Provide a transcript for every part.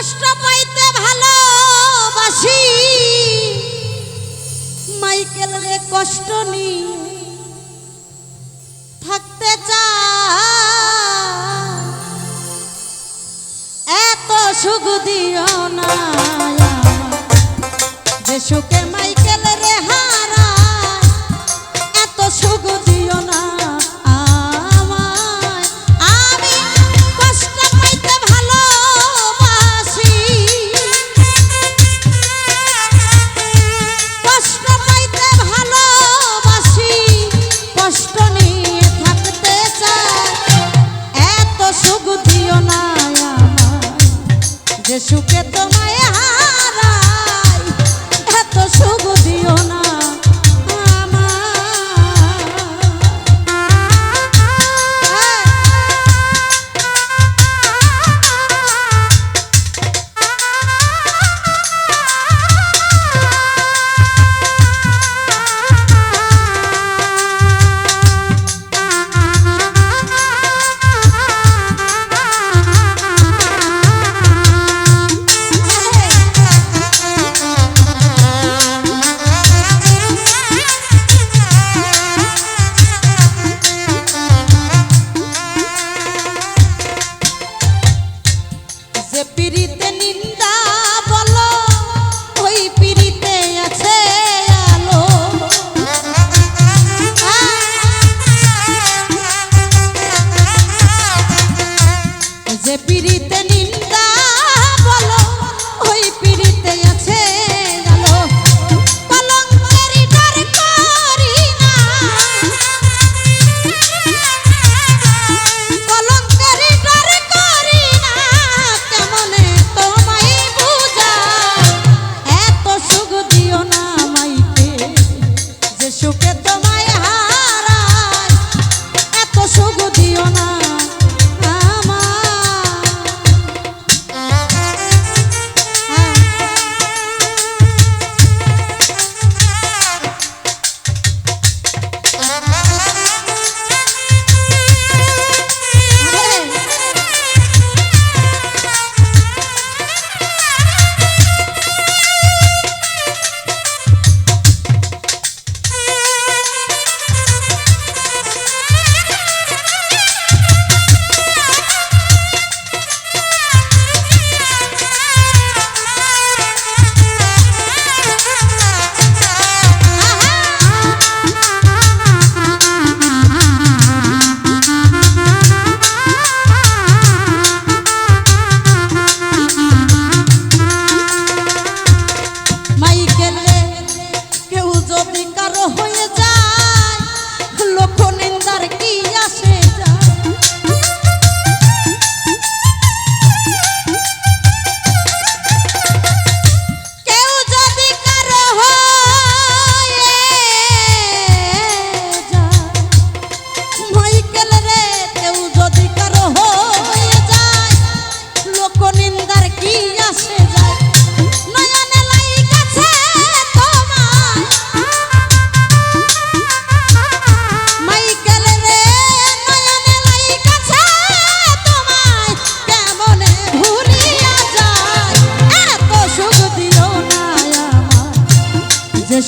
কষ্ট পাইতে ভালোবাসি মাইকেল রে কষ্ট নি থাকতে চাই এত সুখ দিও না যে সুখে মাইকেল রে হারা এত সুখ দিও না সুখে তোমায় হারাই এত সুখ দিও না পিরিতে নিন্দা বলো ওই পিরিতে আছে আলো যে পিরিতে নিন্দা বলো ওই পিরিতে আছে আলো কলঙ্কেরি ডর করি না কলঙ্কেরি ডর করি না কেমনে তোমায় বুঝা এত সুখ দিও না মাইকে যে সুখে তোমায় হারাই এত সুখ দিও না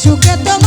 সুখে তো